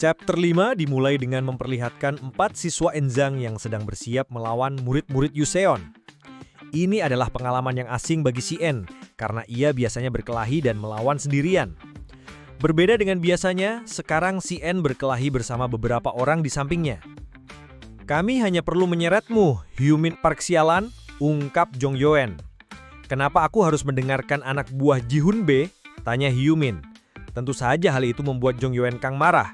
Chapter 5 dimulai dengan memperlihatkan 4 siswa Enzang yang sedang bersiap melawan murid-murid Yuseon. Ini adalah pengalaman yang asing bagi Sien, karena ia biasanya berkelahi dan melawan sendirian. Berbeda dengan biasanya, sekarang Sien berkelahi bersama beberapa orang di sampingnya. "Kami hanya perlu menyeretmu, Hyumin Park sialan," ungkap Jong Yoen. "Kenapa aku harus mendengarkan anak buah Ji-hoon Bae?" tanya Hyumin. Tentu saja hal itu membuat Jong Yoen Kang marah.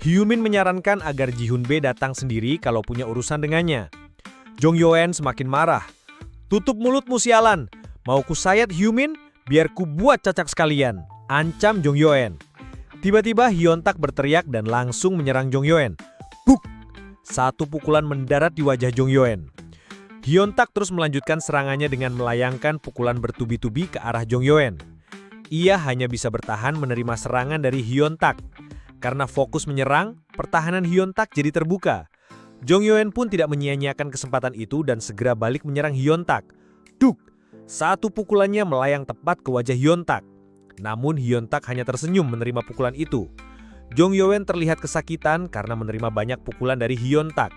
Hyumin menyarankan agar Ji-hoon Bae datang sendiri kalau punya urusan dengannya. Jong Yoen semakin marah. "Tutup mulutmu sialan, mau ku sayat Hyumin, biar ku buat cacak sekalian," ancam Jong Yoen. Tiba-tiba Hyontak berteriak dan langsung menyerang Jong Yoen. Buk! Satu pukulan mendarat di wajah Jong Yoen. Hyontak terus melanjutkan serangannya dengan melayangkan pukulan bertubi-tubi ke arah Jong Yoen. Ia hanya bisa bertahan menerima serangan dari Hyontak. Karena fokus menyerang, pertahanan Hyontak jadi terbuka. Jong Yoen pun tidak menyia-nyiakan kesempatan itu dan segera balik menyerang Hyontak. Duk! Satu pukulannya melayang tepat ke wajah Hyontak. Namun Hyontak hanya tersenyum menerima pukulan itu. Jong Yoen terlihat kesakitan karena menerima banyak pukulan dari Hyontak.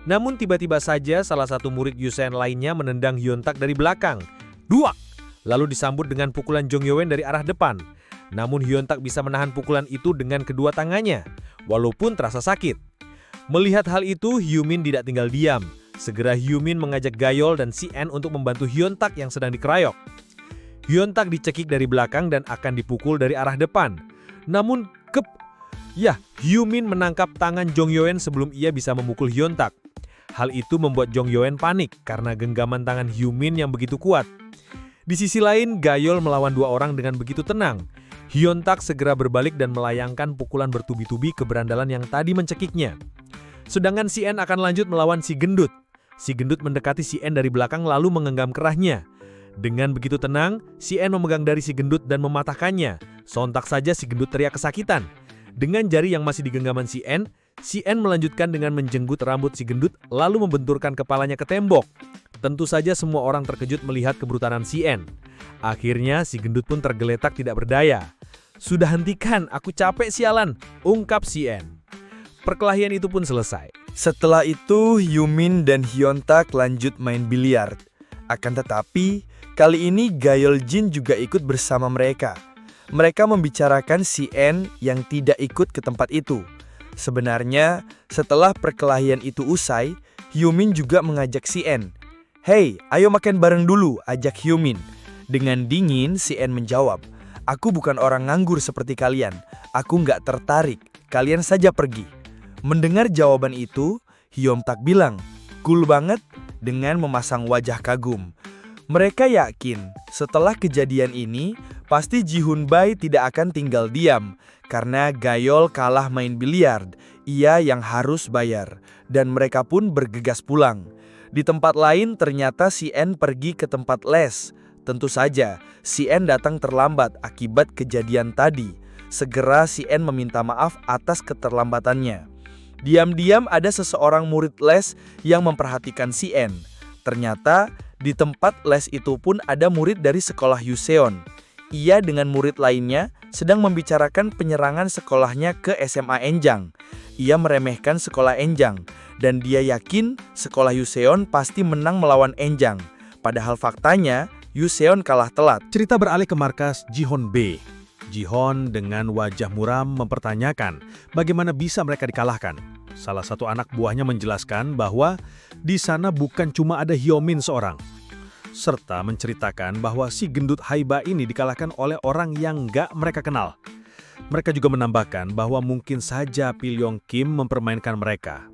Namun tiba-tiba saja salah satu murid Yuseon lainnya menendang Hyontak dari belakang. Duak! Lalu disambut dengan pukulan Jong Yoen dari arah depan. Namun Hyontak bisa menahan pukulan itu dengan kedua tangannya, walaupun terasa sakit. Melihat hal itu, Hyumin tidak tinggal diam. Segera Hyumin mengajak Gayol dan Sien untuk membantu Hyontak yang sedang dikeroyok. Hyontak dicekik dari belakang dan akan dipukul dari arah depan. Namun, Hyumin menangkap tangan Jong Yoen sebelum ia bisa memukul Hyontak. Hal itu membuat Jong Yoen panik karena genggaman tangan Hyumin yang begitu kuat. Di sisi lain, Gayol melawan dua orang dengan begitu tenang. Hyontak segera berbalik dan melayangkan pukulan bertubi-tubi ke berandalan yang tadi mencekiknya. Sedangkan Sien akan lanjut melawan si gendut. Si gendut mendekati Sien dari belakang lalu mengenggam kerahnya. Dengan begitu tenang, Sien memegang dari si gendut dan mematahkannya. Sontak saja si gendut teriak kesakitan. Dengan jari yang masih di genggaman Sien melanjutkan dengan menjenggut rambut si gendut lalu membenturkan kepalanya ke tembok. Tentu saja semua orang terkejut melihat kebrutalan Sien. Akhirnya si gendut pun tergeletak tidak berdaya. "Sudah hentikan, aku capek sialan," ungkap Sien. Perkelahian itu pun selesai. Setelah itu, Hyumin dan Hyontak lanjut main biliar. Akan tetapi, kali ini Gayol Jin juga ikut bersama mereka. Mereka membicarakan Sien yang tidak ikut ke tempat itu. Sebenarnya, setelah perkelahian itu usai, Hyumin juga mengajak Sien. "Hei, ayo makan bareng dulu," ajak Hyumin. Dengan dingin, Sien menjawab, "Aku bukan orang nganggur seperti kalian. Aku nggak tertarik. Kalian saja pergi." Mendengar jawaban itu, Hyontak bilang, "Cool banget," dengan memasang wajah kagum. Mereka yakin setelah kejadian ini, pasti Ji-hoon Bae tidak akan tinggal diam. Karena Gayol kalah main biliar, ia yang harus bayar. Dan mereka pun bergegas pulang. Di tempat lain ternyata Sien pergi ke tempat les. Tentu saja, Sien datang terlambat akibat kejadian tadi. Segera Sien meminta maaf atas keterlambatannya. Diam-diam ada seseorang murid les yang memperhatikan Sien. Ternyata di tempat les itu pun ada murid dari sekolah Yuseon. Ia dengan murid lainnya sedang membicarakan penyerangan sekolahnya ke SMA Enjang. Ia meremehkan sekolah Enjang dan dia yakin sekolah Yuseon pasti menang melawan Enjang. Padahal faktanya Yuseon kalah telat. Cerita beralih ke markas Ji-hoon Bae. Ji-hoon dengan wajah muram mempertanyakan bagaimana bisa mereka dikalahkan. Salah satu anak buahnya menjelaskan bahwa di sana bukan cuma ada Hyomin seorang, serta menceritakan bahwa si gendut Haiba ini dikalahkan oleh orang yang nggak mereka kenal. Mereka juga menambahkan bahwa mungkin saja Pilyong Kim mempermainkan mereka.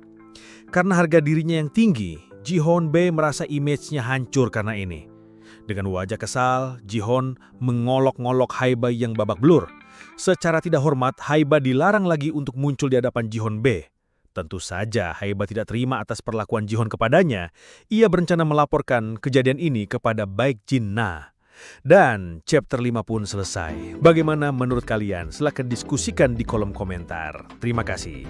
Karena harga dirinya yang tinggi, Ji-hoon Bae merasa image-nya hancur karena ini. Dengan wajah kesal, Ji-hoon mengolok-ngolok Haiba yang babak belur. Secara tidak hormat, Haiba dilarang lagi untuk muncul di hadapan Ji-hoon Bae. Tentu saja Haiba tidak terima atas perlakuan Ji-hoon kepadanya. Ia berencana melaporkan kejadian ini kepada Baek Jin-na. Dan chapter 5 pun selesai. Bagaimana menurut kalian? Silahkan diskusikan di kolom komentar. Terima kasih.